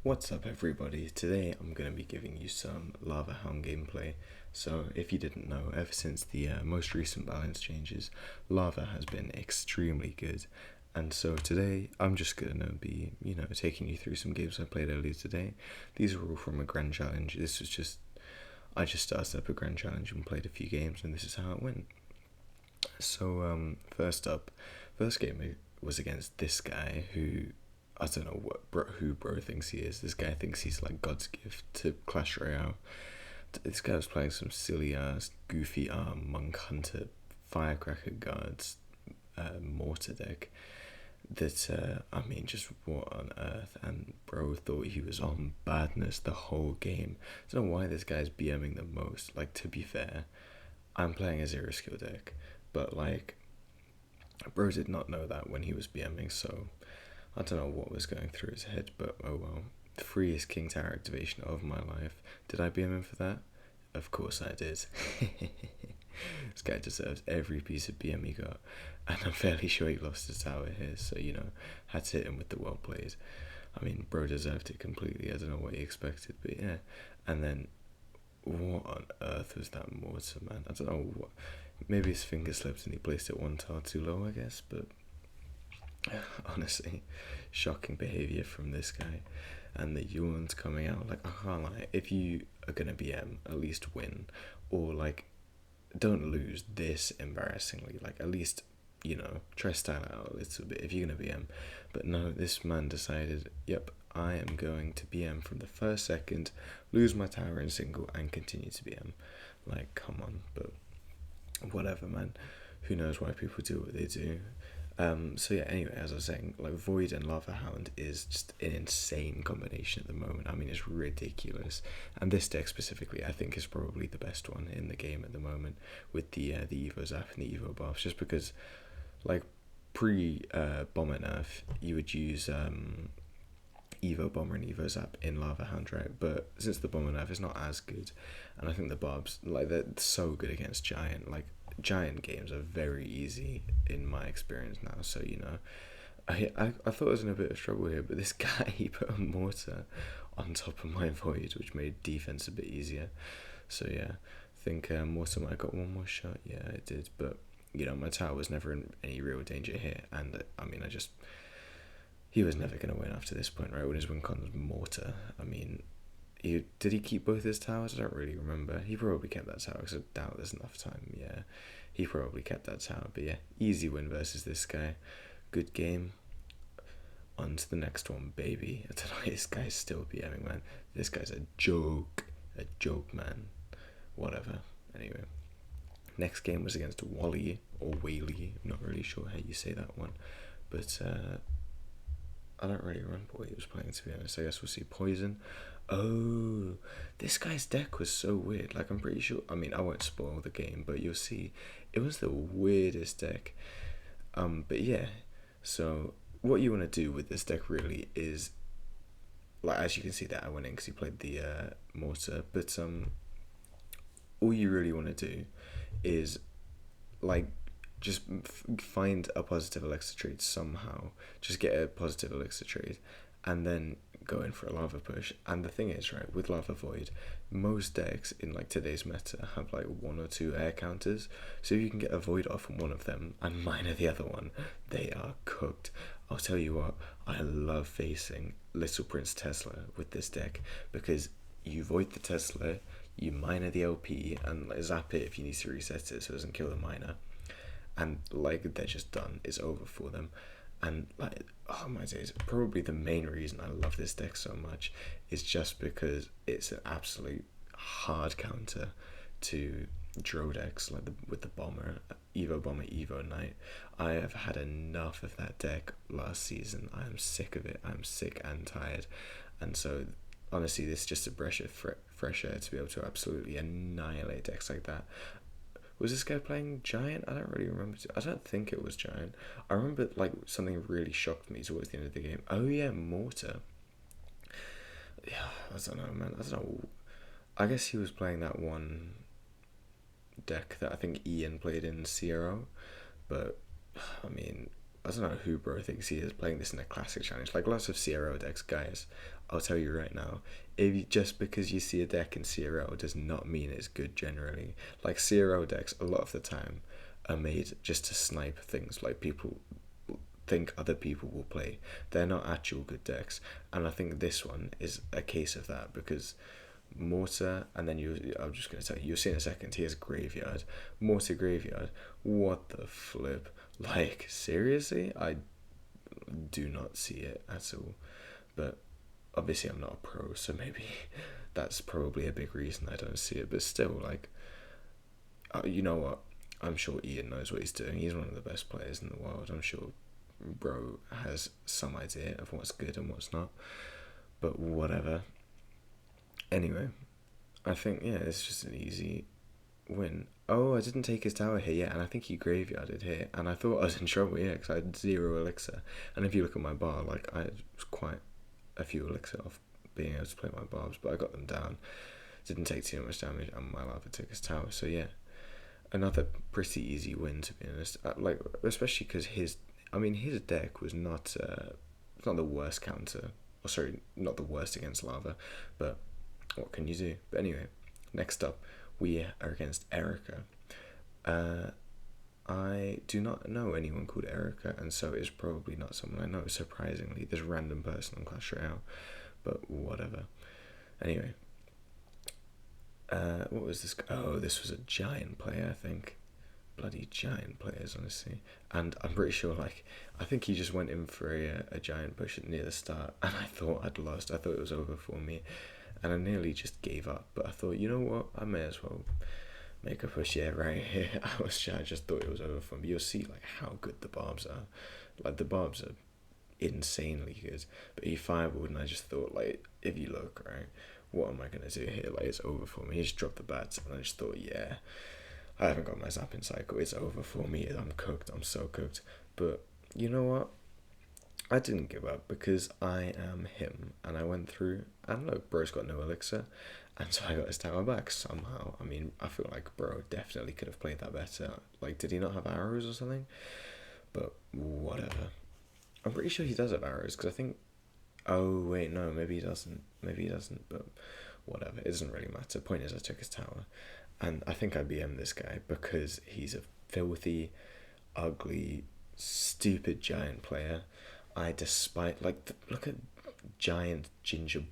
What's up, everybody? Today I'm going to be giving you some Lava Hound gameplay. So, if you didn't know, ever since the most recent balance changes, Lava has been extremely good. And so today I'm just going to be, taking you through some games I played earlier today. These are all from a Grand Challenge. I just started up a Grand Challenge and played a few games, and this is how it went. So, first game was against this guy who I don't know who bro thinks he is. This guy thinks he's like God's gift to Clash Royale. This guy was playing some silly ass, goofy Monk Hunter, Firecracker Guards, Mortar deck. Just what on earth? And bro thought he was on badness the whole game. I don't know why this guy's BMing the most. Like, to be fair, I'm playing a zero skill deck, but like, bro did not know that when he was BMing, so I don't know what was going through his head, but oh well. The freest King Tower activation of my life. Did I BM him for that? Of course I did. This guy deserves every piece of BM he got, and I'm fairly sure he lost his tower here, so had to hit him with the well played. I mean, bro deserved it completely. I don't know what he expected, but yeah. And then, what on earth was that mortar, man? I don't know what. Maybe his finger slipped and he placed it one tile too low, I guess, but honestly, shocking behavior from this guy. And the yawns coming out, like, I can't lie, if you are gonna BM, at least win, or like, don't lose this embarrassingly. Like, at least, try style out a little bit if you're gonna BM. But no, this man decided, yep, I am going to BM from the first second, lose my tower in single, and continue to BM. Like, come on. But whatever, man. Who knows why people do what they do. So yeah, anyway, as I was saying, like, Void and Lava Hound is just an insane combination at the moment. I mean, it's ridiculous. And this deck specifically, I think, is probably the best one in the game at the moment, with the Evo Zap and the Evo buffs, just because, like, pre-Bomber nerf, you would use Evo Bomber and Evo Zap in Lava Hound, right? But since the Bomber nerf is not as good, and I think the Bobs, like, they're so good against Giant, like, Giant games are very easy in my experience now, so I thought I was in a bit of trouble here, but this guy, he put a mortar on top of my Void, which made defense a bit easier. So yeah, I think mortar might have got one more shot. Yeah, it did, but my tower was never in any real danger here, and he was never going to win after this point, right? When his win con was mortar. I mean, did he keep both his towers? I don't really remember. He probably kept that tower because I doubt there's enough time. Yeah, he probably kept that tower. But yeah, easy win versus this guy. Good game. On to the next one, baby. I don't know, this guy's still BMing, man. This guy's a joke. A joke, man. Whatever. Anyway. Next game was against Wally, or Whaley. I'm not really sure how you say that one. But I don't really remember what he was playing, to be honest. I guess we'll see Poison. Oh, this guy's deck was so weird. Like, I'm pretty sure, I mean, I won't spoil the game, but you'll see it was the weirdest deck. But yeah, so what you want to do with this deck really is, like, as you can see that I went in because he played the mortar, but all you really want to do is, like, just find a positive elixir trade somehow. Just get a positive elixir trade, and then go in for a lava push. And the thing is, right, with Lava Void, most decks in like today's meta have like one or two air counters. So if you can get a Void off on one of them and minor the other one, they are cooked. I'll tell you what, I love facing Little Prince Tesla with this deck, because you Void the Tesla, you minor the LP, and like, zap it if you need to reset it so it doesn't kill the miner. And like, they're just done. It's over for them. And like, oh my days, probably the main reason I love this deck so much is just because it's an absolute hard counter to Dro decks, like with the Bomber, Evo Knight. I have had enough of that deck last season. I am sick of it. I'm sick and tired. And so honestly, this is just a breath of fresh air to be able to absolutely annihilate decks like that. Was this guy playing Giant? I don't really remember. I don't think it was Giant. I remember, like, something really shocked me towards the end of the game. Oh yeah, Mortar. Yeah, I don't know, man. I don't know. I guess he was playing that one deck that I think Ian played in CRO. But, I mean, I don't know who bro thinks he is playing this in a classic challenge. Like lots of CRO decks, guys. I'll tell you right now, if you, just because you see a deck in CRO does not mean it's good generally. Like CRO decks, a lot of the time, are made just to snipe things like people think other people will play. They're not actual good decks, and I think this one is a case of that because Mortar, and then I'm just gonna tell you, you'll see in a second. He has Graveyard, Mortar Graveyard. What the flip? Like seriously, I do not see it at all. But obviously, I'm not a pro, so maybe that's probably a big reason I don't see it. But still, like, you know what? I'm sure Ian knows what he's doing. He's one of the best players in the world. I'm sure bro has some idea of what's good and what's not. But whatever. Anyway, I think yeah, it's just an easy win. Oh, I didn't take his tower here yet, and I think he graveyarded here, and I thought I was in trouble, yeah, because I had 0 elixir. And if you look at my bar, like I was quite a few elixir off being able to play my barbs, but I got them down. Didn't take too much damage, and my lava took his tower. So yeah, another pretty easy win to be honest. Like especially because his deck was not not the worst counter. Or sorry, not the worst against lava, but what can you do? But anyway, next up we are against Erica. I do not know anyone called Erica, and so it's probably not someone I know. Surprisingly, this random person on Clash Royale, but whatever. Anyway, what was this? Oh, this was a giant player, I think. Bloody giant players, honestly. And I'm pretty sure, like, I think he just went in for a giant push near the start, and I thought I'd lost. I thought it was over for me, and I nearly just gave up. But I thought, you know what? I may as well make a push. Yeah, right here. I just thought it was over for me. You'll see, like, how good the barbs are. Like, the barbs are insanely good. But he fireballed, and I just thought, like, if you look, right, what am I going to do here? Like, it's over for me. He just dropped the bats, and I just thought, yeah, I haven't got my zapping cycle. It's over for me. I'm cooked. I'm so cooked. But you know what? I didn't give up because I am him, and I went through. And look, bro's got no elixir, and so I got his tower back somehow. I mean, I feel like bro definitely could have played that better. Like, did he not have arrows or something? But whatever. I'm pretty sure he does have arrows because I think. Oh wait, no, maybe he doesn't. Maybe he doesn't. But whatever. It doesn't really matter. Point is, I took his tower. And I think I BM this guy because he's a filthy, ugly, stupid giant player. I despite look at giant ginger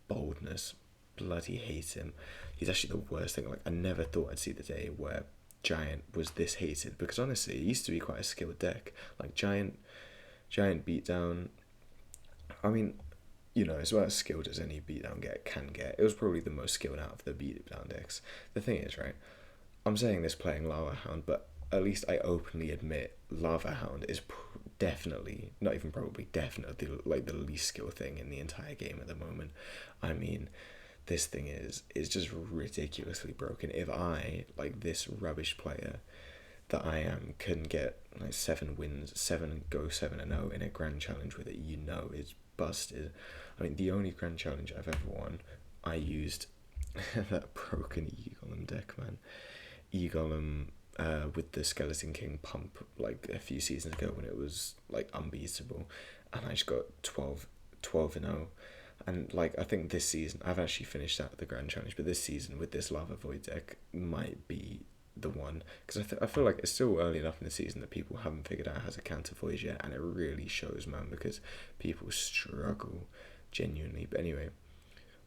boldness. Bloody hate him. He's actually the worst thing. Like I never thought I'd see the day where giant was this hated because honestly, it used to be quite a skilled deck. Like giant beatdown. I mean, you know, as well as skilled as any beatdown can get. It was probably the most skilled out of the beatdown decks. The thing is, right, I'm saying this playing Lava Hound, but at least I openly admit Lava Hound is definitely, not even probably, definitely like the least skilled thing in the entire game at the moment. I mean, this thing is just ridiculously broken. If I, like this rubbish player that I am, can get like 7 wins, 7 in a grand challenge with it, you know it's busted. I mean, the only grand challenge I've ever won, I used that broken E-Golem deck, man. E-Golem with the Skeleton King pump like a few seasons ago when it was like unbeatable, and I just got 12-0. And like I think this season I've actually finished out the grand challenge, but this season with this Lava Void deck might be the one because I feel like it's still early enough in the season that people haven't figured out how to counter Void yet, and it really shows, man, because people struggle genuinely. But anyway,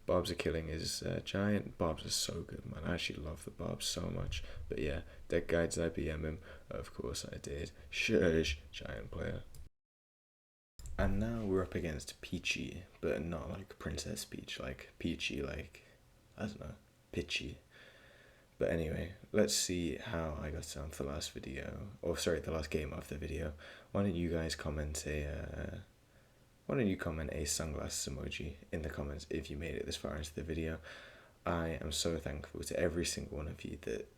Barbs are killing his giant. Barbs are so good, man. I actually love the Barbs so much. But yeah, deck guides I BM him. Of course I did. Shush, giant player. And now we're up against Peachy, but not like Princess Peach, like Peachy, like, I don't know, Pitchy. But anyway, let's see how I got on for the last video, or sorry, the last game of the video. Why don't you guys comment why don't you comment a sunglasses emoji in the comments if you made it this far into the video. I am so thankful to every single one of you that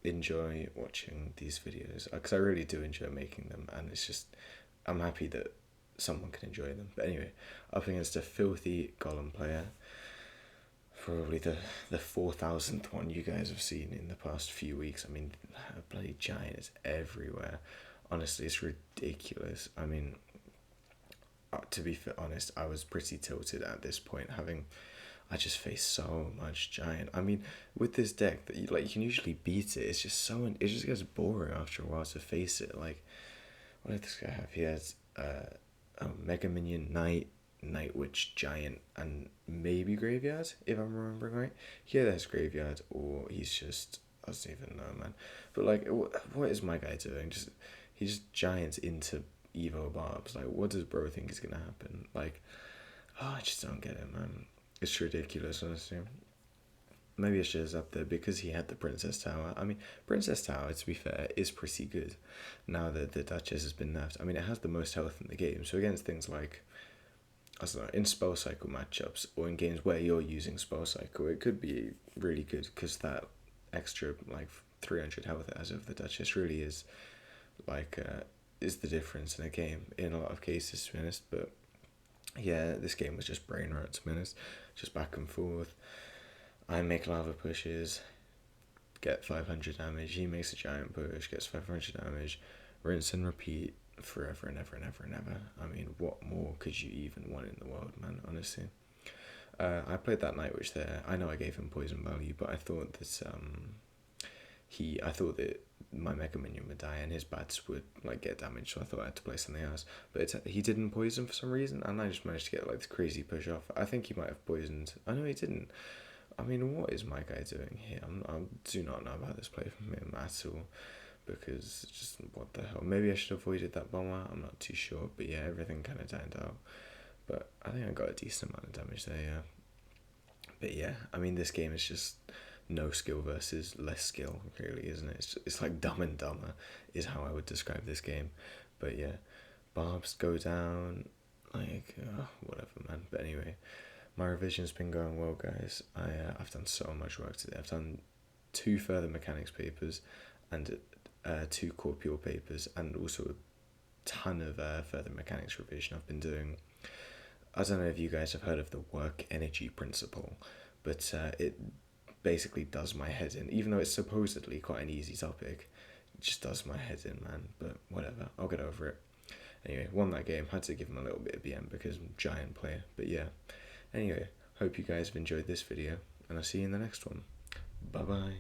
enjoy watching these videos, because I really do enjoy making them, and it's just, I'm happy that someone can enjoy them. But anyway, up against a filthy Golem player, probably the 4,000th one you guys have seen in the past few weeks. I mean, a bloody giant is everywhere. Honestly, it's ridiculous. I mean, to be honest, I was pretty tilted at this point, having I just faced so much giant. I mean, with this deck that you can usually beat it. It's just it just gets boring after a while to face it. Like, what did this guy have? He has Mega Minion, Night Witch, Giant, and maybe Graveyard, if I'm remembering right. Yeah, there's Graveyard, or he's just I don't even know, man. But like, what is my guy doing? He just giants into Evo Barbs. Like, what does bro think is gonna happen? Like, oh, I just don't get it, man. It's ridiculous, honestly. Maybe it's just up there because he had the Princess Tower. I mean, Princess Tower, to be fair, is pretty good now that the Duchess has been nerfed. I mean, it has the most health in the game, so against things like, I don't know, in Spell Cycle matchups or in games where you're using Spell Cycle, it could be really good because that extra, like, 300 health as of the Duchess really like, is the difference in a game in a lot of cases, to be honest. But yeah, this game was just brain rot, to be honest. Just back and forth. I make lava pushes, get 500 damage. He makes a giant push, gets 500 damage. Rinse and repeat forever and ever and ever and ever. I mean, what more could you even want in the world, man, honestly? I played that Night Witch there. I know I gave him poison value, but I thought that I thought that my Mega Minion would die and his bats would like get damaged, so I thought I had to play something else. But he didn't poison for some reason, and I just managed to get like this crazy push off. I think he might have poisoned. I know he didn't. I mean, what is my guy doing here? I do not know about this play from him at all, because just what the hell. Maybe I should have avoided that bomber. I'm not too sure, but yeah, everything kind of died out. But I think I got a decent amount of damage there, yeah. But yeah, I mean, this game is just no skill versus less skill, really, isn't it? It's like Dumb and Dumber is how I would describe this game. But yeah, barbs go down, like, whatever, man. But anyway, my revision's been going well, guys. I've done so much work today. I've done 2 further mechanics papers and 2 core pure papers, and also a ton of further mechanics revision I've been doing. I don't know if you guys have heard of the work energy principle, but it basically does my head in. Even though it's supposedly quite an easy topic, it just does my head in, man. But whatever, I'll get over it. Anyway, won that game. Had to give him a little bit of BM because I'm a giant player. But yeah. Anyway, hope you guys have enjoyed this video, and I'll see you in the next one. Bye bye.